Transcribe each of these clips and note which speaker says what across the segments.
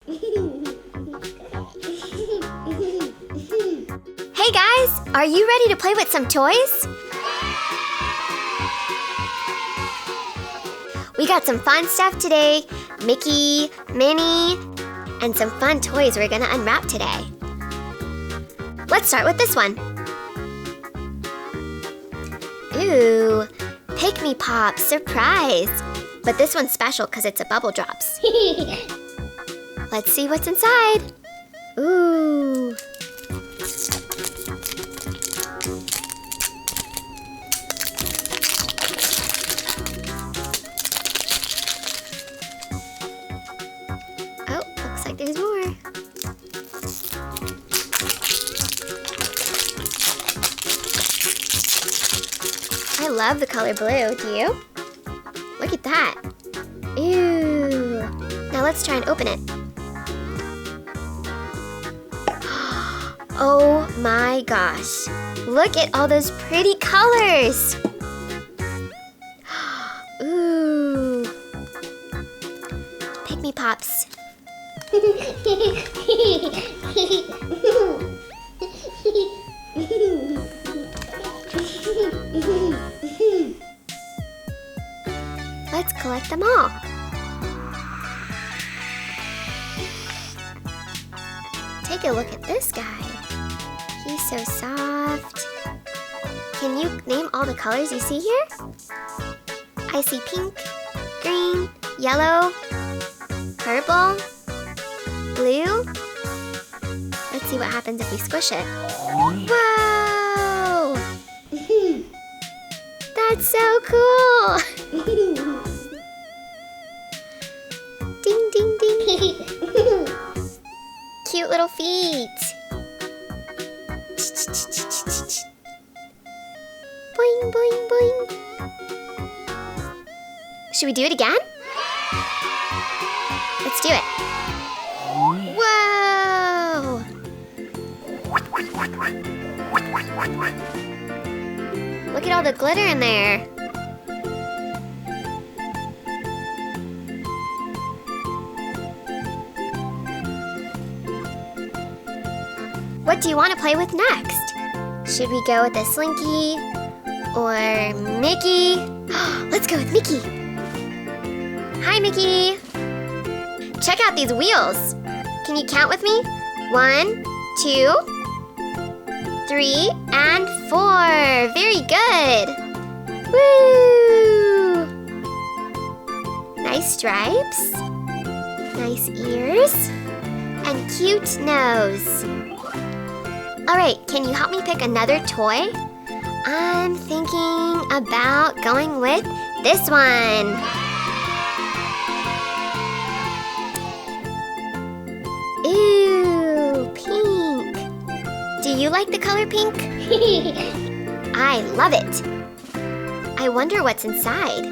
Speaker 1: Hey guys, are you ready to play with some toys? We got some fun stuff today. Mickey, Minnie, and some fun toys we're gonna unwrap today. Let's start with this one. Ooh, PIKMI POPS, surprise! But this one's special because it's a bubble drops. Let's see what's inside. Ooh. Oh, looks like there's more. I love the color blue, do you? Look at that. Ew. Now let's try and open it. Oh my gosh. Look at all those pretty colors. Ooh. PIKMI POPS. Let's collect them all. Take a look at this guy. He's so soft. Can you name all the colors you see here? I see pink, green, yellow, purple, blue. Let's see what happens if we squish it. Whoa! That's so cool! Ding, ding, ding. Cute little feet. Boing, boing, boing. Should we do it again? Let's do it. Whoa! Look at all the glitter in there. What do you want to play with next? Should we go with a Slinky or Mickey? Let's go with Mickey. Hi, Mickey. Check out these wheels. Can you count with me? 1, 2, 3, and 4. Very good. Woo! Nice stripes. Nice ears. And cute nose. All right, can you help me pick another toy? I'm thinking about going with this one. Ooh, pink. Do you like the color pink? I love it. I wonder what's inside.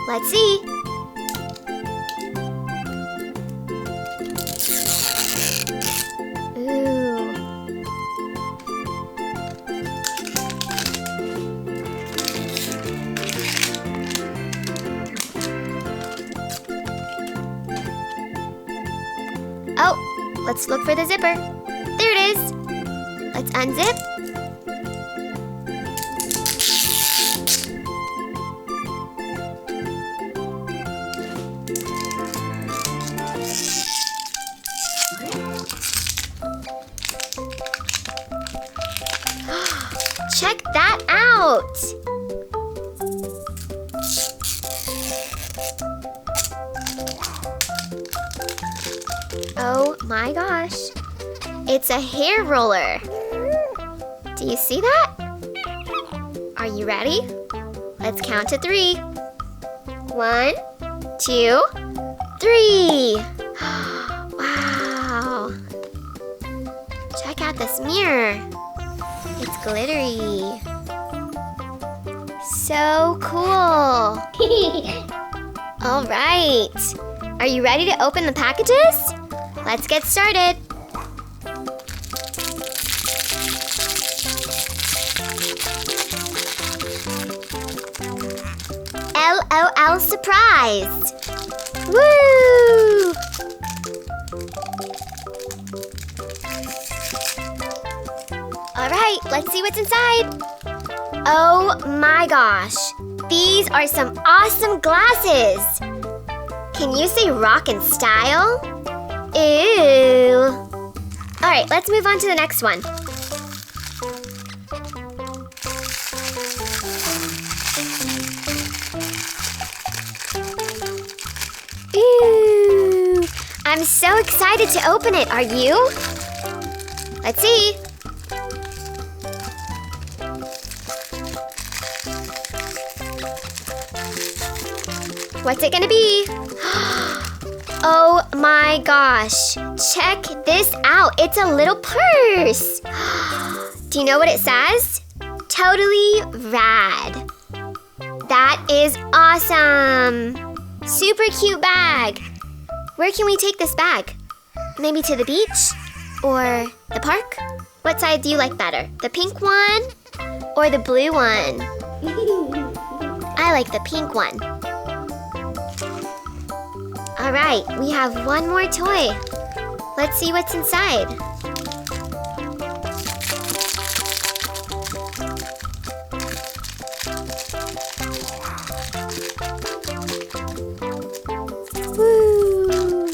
Speaker 1: Let's see. Oh, let's look for the zipper. There it is. Let's unzip. Check that out. Oh my gosh, it's a hair roller. Do you see that? Are you ready? Let's count to 3. 1, 2, 3. Wow. Check out this mirror. It's glittery. So cool. All right. Are you ready to open the packages? Let's get started. LOL surprise! Woo! right, let's see what's inside. Oh my gosh, these are some awesome glasses. Can you say rock and style? Ew. All right, let's move on to the next one. Ooh, I'm so excited to open it. Are you? Let's see. What's it gonna be? Oh my gosh, check this out. It's a little purse. Do you know what it says? Totally rad. That is awesome. Super cute bag. Where can we take this bag? Maybe to the beach or the park? What side do you like better? The pink one or the blue one? I like the pink one. All right, we have one more toy. Let's see what's inside. Woo!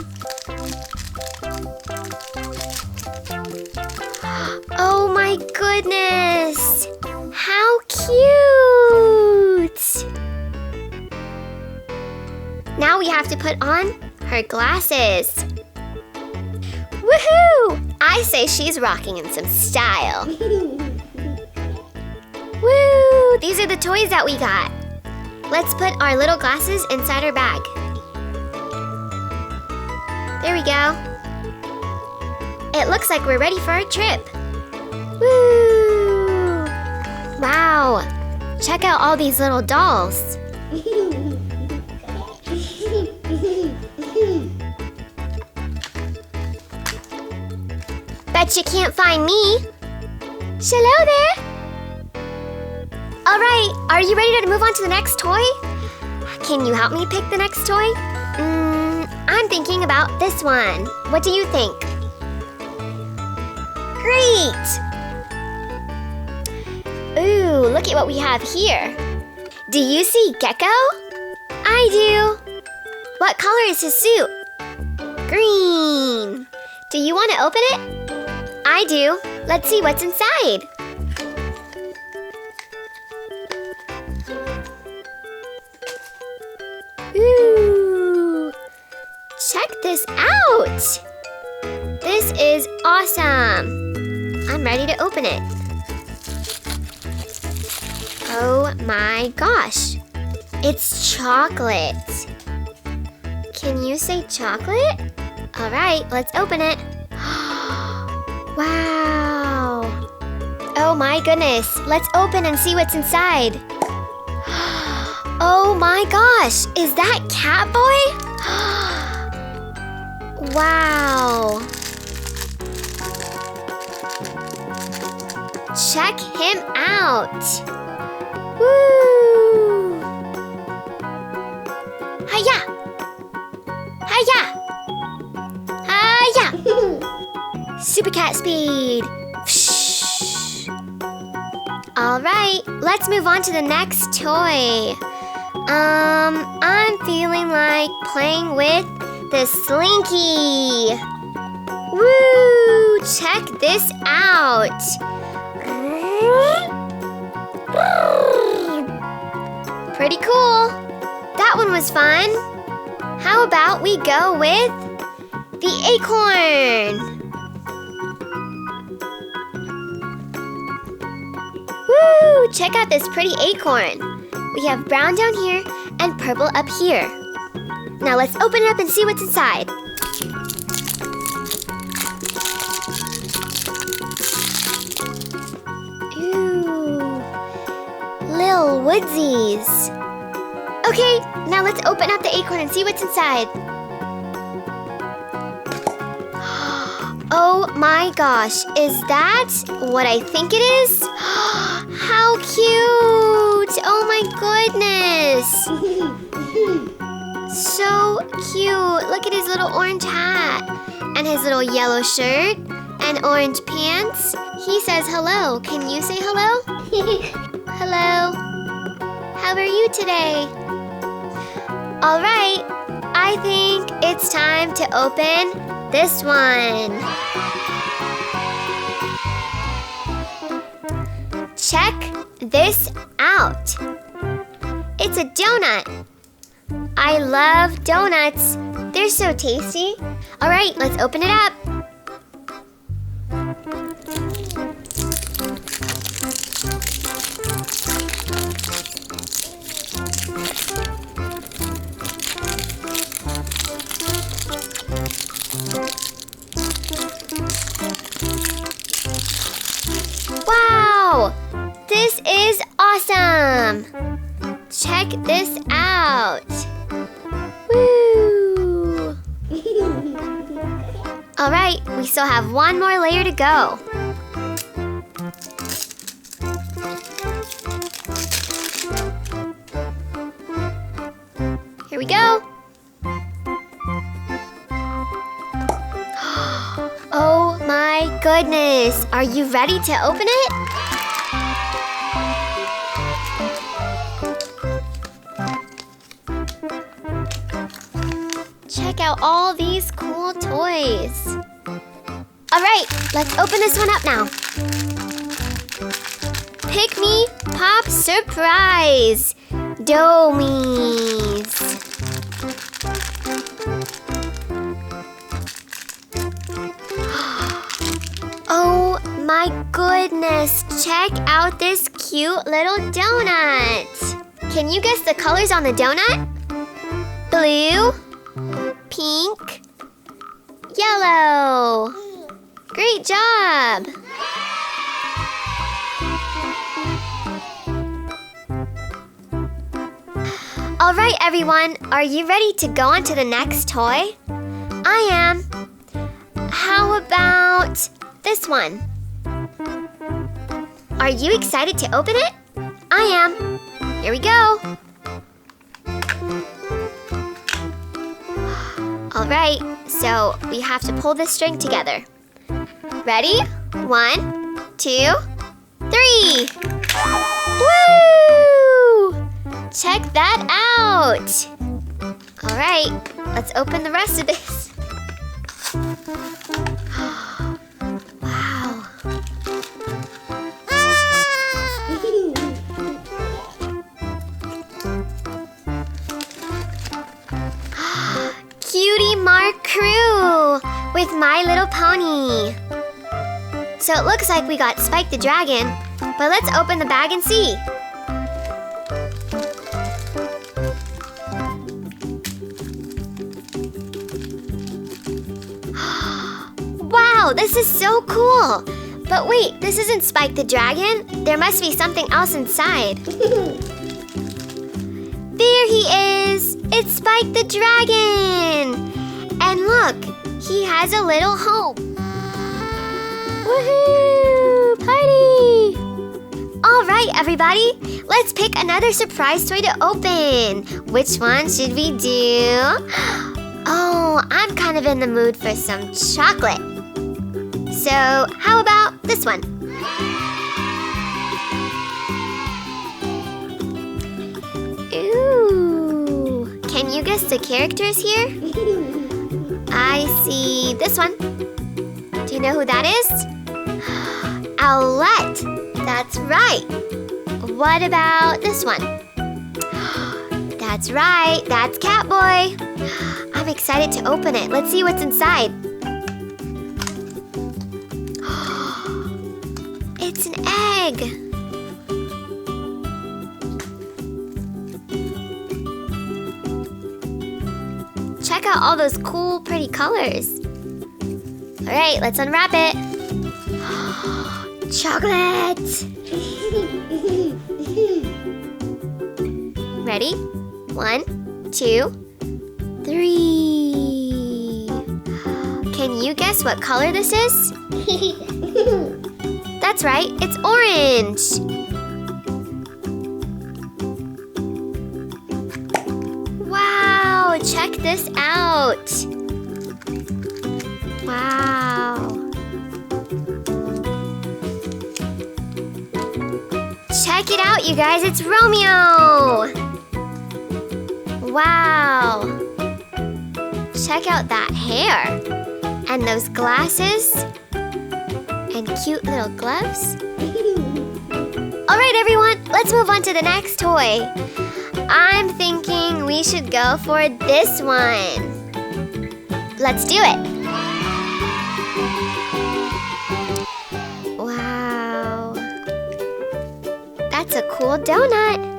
Speaker 1: Oh my goodness! How cute! Now we have to put on her glasses. Woohoo! I say she's rocking in some style. Woo! These are the toys that we got. Let's put our little glasses inside her bag. There we go. It looks like we're ready for our trip. Woo! Wow! Check out all these little dolls. Bet you can't find me. Hello there. All right, are you ready to move on to the next toy? Can you help me pick the next toy? I'm thinking about this one. What do you think? Great! Ooh, look at what we have here. Do you see Gecko? I do. What color is his suit? Green. Do you want to open it? I do. Let's see what's inside. Ooh! Check this out! This is awesome! I'm ready to open it. Oh my gosh! It's chocolate! Can you say chocolate? Alright, let's open it. Wow! Oh my goodness! Let's open and see what's inside. Oh my gosh! Is that Catboy? Wow! Check him out! Woo! Hiya! Hiya! Hiya! Super cat speed! All right, let's move on to the next toy. I'm feeling like playing with the Slinky. Woo! Check this out. Pretty cool. That one was fun. How about we go with the Acorn? Woo! Check out this pretty acorn. We have brown down here and purple up here. Now let's open it up and see what's inside. Ooh, Lil Woodsies. Okay, now let's open up the acorn and see what's inside. Oh my gosh, is that what I think it is? How cute! Oh my goodness! So cute! Look at his little orange hat and his little yellow shirt and orange pants. He says hello. Can you say hello? Hello. How are you today? All right. I think it's time to open this one. Check this out. It's a donut. I love donuts. They're so tasty. All right, let's open it up. Wow! This is awesome! Check this out! Woo! All right, we still have one more layer to go. Here we go. Oh my goodness! Are you ready to open it? Check out all these cool toys. All right, let's open this one up now. PIKMI Pops Surprise Domies. Oh my goodness, check out this cute little donut. Can you guess the colors on the donut? Blue, pink, yellow. Great job. All right, everyone, are you ready to go on to the next toy? I am. How about this one? Are you excited to open it? I am. Here we go. All right, so we have to pull this string together. Ready? 1, 2, 3. Woo! Check that out. All right, let's open the rest of this. Wow. Cutie Mark Crew with My Little Pony. So it looks like we got Spike the Dragon, but let's open the bag and see. Wow, this is so cool! But wait, this isn't Spike the Dragon. There must be something else inside. There he is! It's Spike the Dragon! And look, he has a little home. Woohoo! Party! All right, everybody, let's pick another surprise toy to open. Which one should we do? Oh, I'm kind of in the mood for some chocolate. So, how about this one? Ooh, can you guess the characters here? I see this one. Do you know who that is? Owlette. That's right. What about this one? That's right. That's Catboy. I'm excited to open it. Let's see what's inside. It's an egg. Check out all those cool, pretty colors. All right, let's unwrap it. Chocolate! Ready? 1, 2, 3. Can you guess what color this is? That's right, it's orange. Wow, check this out. Wow. it out, you guys. It's Romeo. Wow. Check out that hair. And those glasses. And cute little gloves. All right, everyone. Let's move on to the next toy. I'm thinking we should go for this one. Let's do it. Wow. That's a cool donut.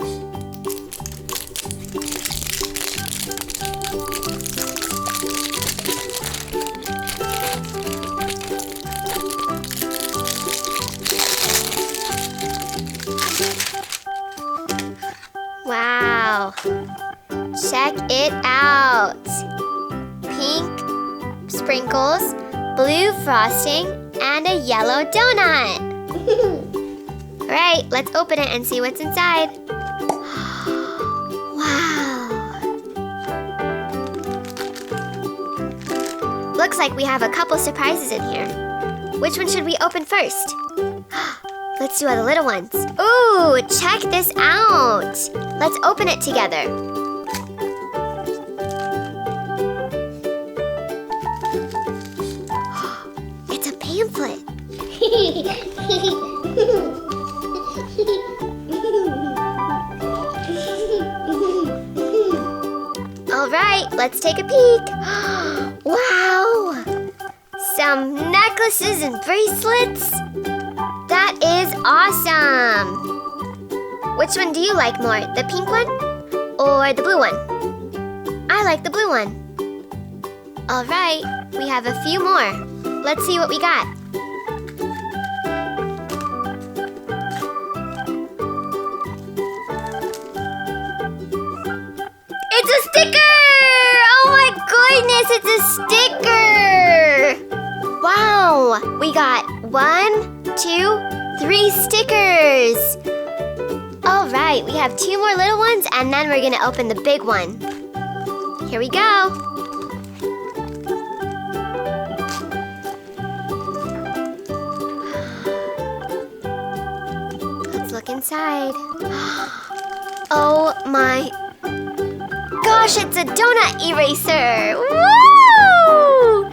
Speaker 1: Wow. Check it out. Pink sprinkles, blue frosting, and a yellow donut. All right, let's open it and see what's inside. Wow. Looks like we have a couple surprises in here. Which one should we open first? Let's do all the little ones. Ooh, check this out. Let's open it together. It's a pamphlet. All right, let's take a peek. Wow! Some necklaces and bracelets. That is awesome! Which one do you like more, the pink one or the blue one? I like the blue one. All right, we have a few more. Let's see what we got. It's a sticker! Oh my goodness, it's a sticker! Wow, we got 1, 2, 3 stickers. All right, we have 2 more little ones and then we're gonna open the big one. Here we go. Let's look inside. Oh my gosh, it's a donut eraser. Woo!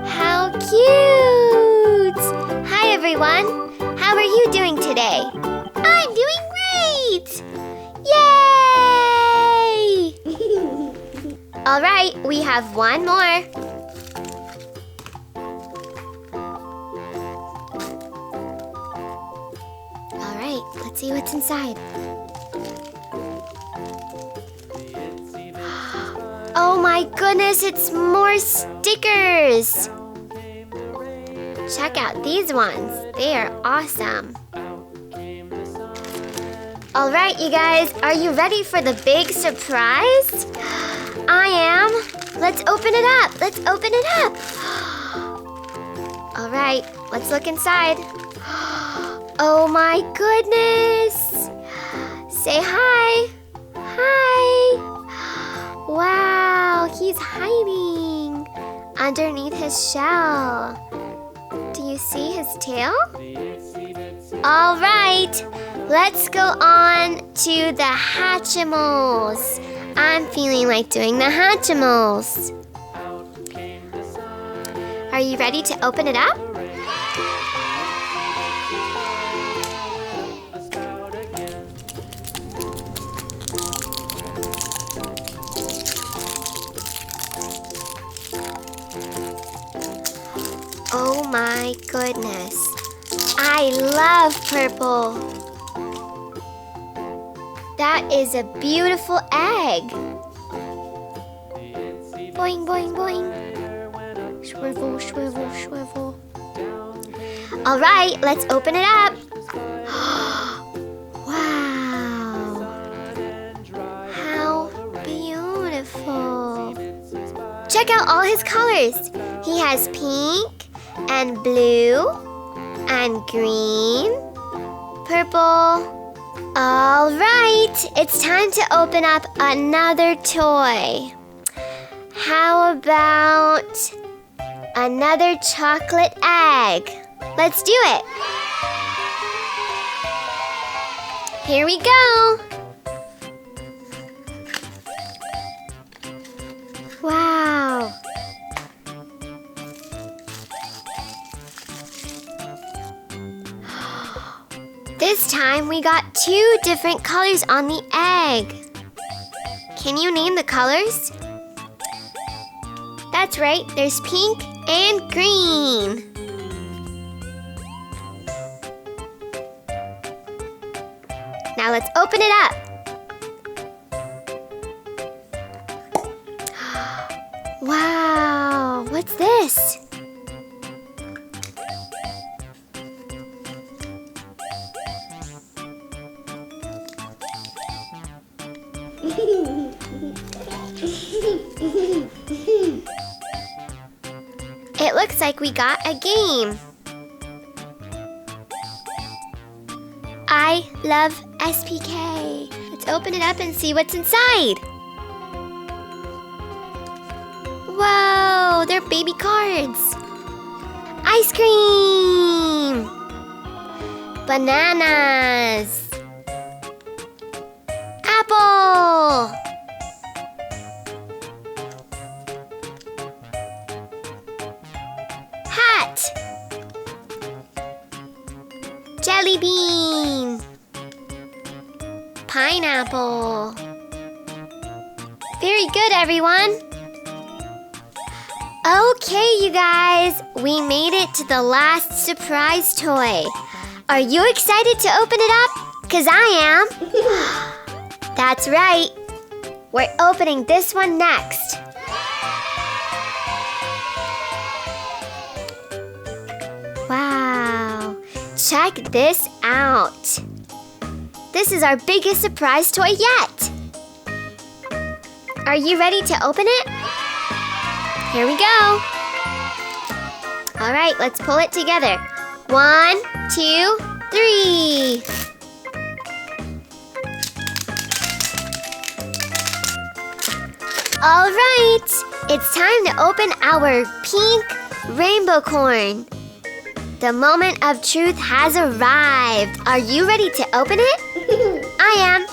Speaker 1: How cute! Hi everyone. How are you doing today? I'm doing great! Yay! All right, we have one more. All right, let's see what's inside. Oh my goodness, it's more stickers! Check out these ones. They are awesome. All right, you guys, are you ready for the big surprise? I am. Let's open it up. Let's open it up. All right, let's look inside. Oh my goodness. Say hi. Hi. Wow, he's hiding underneath his shell. Do you see his tail? All right, let's go on to the Hatchimals. I'm feeling like doing the Hatchimals. Are you ready to open it up? Oh my goodness. I love purple. That is a beautiful egg. Boing, boing, boing. Swivel, swivel, swivel. All right, let's open it up. Wow. How beautiful. Check out all his colors. He has pink and blue and green, purple. All right, it's time to open up another toy. How about another chocolate egg? Let's do it. Here we go! Wow! This time we got 2 different colors on the egg. Can you name the colors? That's right, there's pink and green. Now let's open it up. Wow, what's this? It looks like we got a game. I love SPK. Let's open it up and see what's inside. Whoa, they're baby cards. Ice cream. Bananas. Apple. Hat. Jelly bean. Pineapple. Very good, everyone. Okay, you guys, we made it to the last surprise toy. Are you excited to open it up? 'Cause I am. That's right. We're opening this one next. Wow. Check this out. This is our biggest surprise toy yet. Are you ready to open it? Here we go. All right, let's pull it together. 1, 2, 3. All right, it's time to open our pink Rainbocorn. The moment of truth has arrived. Are you ready to open it? I am.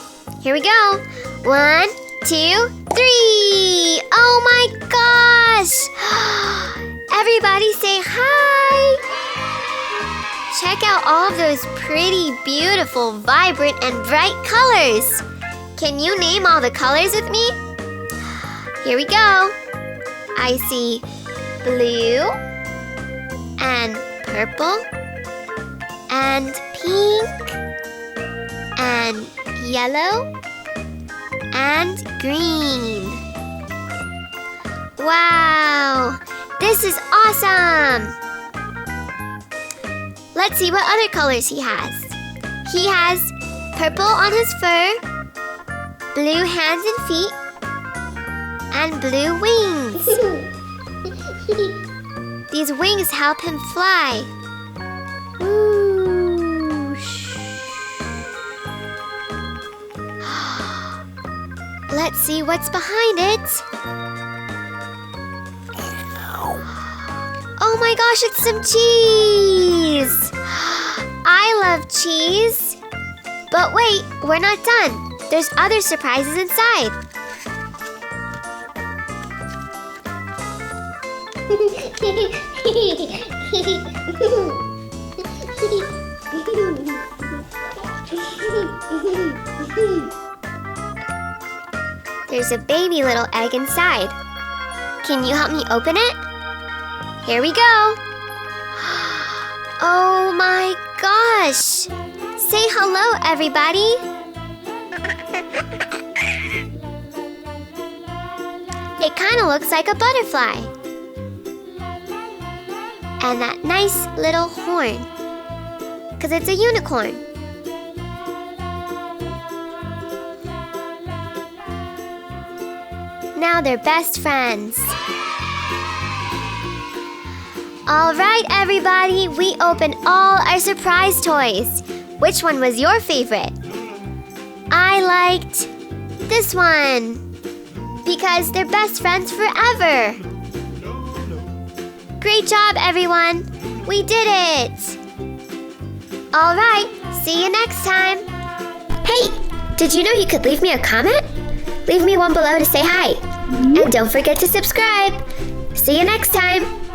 Speaker 1: Here we go. 1, 2, 3. Oh my gosh! Everybody say hi! Check out all of those pretty, beautiful, vibrant, and bright colors. Can you name all the colors with me? Here we go. I see blue and purple and pink and yellow and green. Wow, this is awesome. Let's see what other colors he has. He has purple on his fur, blue hands and feet, and blue wings. These wings help him fly. Whoosh. Let's see what's behind it. Oh my gosh, it's some cheese! I love cheese. But wait, we're not done. There's other surprises inside. There's a baby little egg inside. Can you help me open it? Here we go. Oh my gosh! Say hello, everybody. It kind of looks like a butterfly. And that nice little horn, 'cause it's a unicorn. Now they're best friends. All right, everybody, we opened all our surprise toys. Which one was your favorite? I liked this one because they're best friends forever. Great job, everyone. We did it. All right, see you next time. Hey, did you know you could leave me a comment? Leave me one below to say hi. And don't forget to subscribe. See you next time.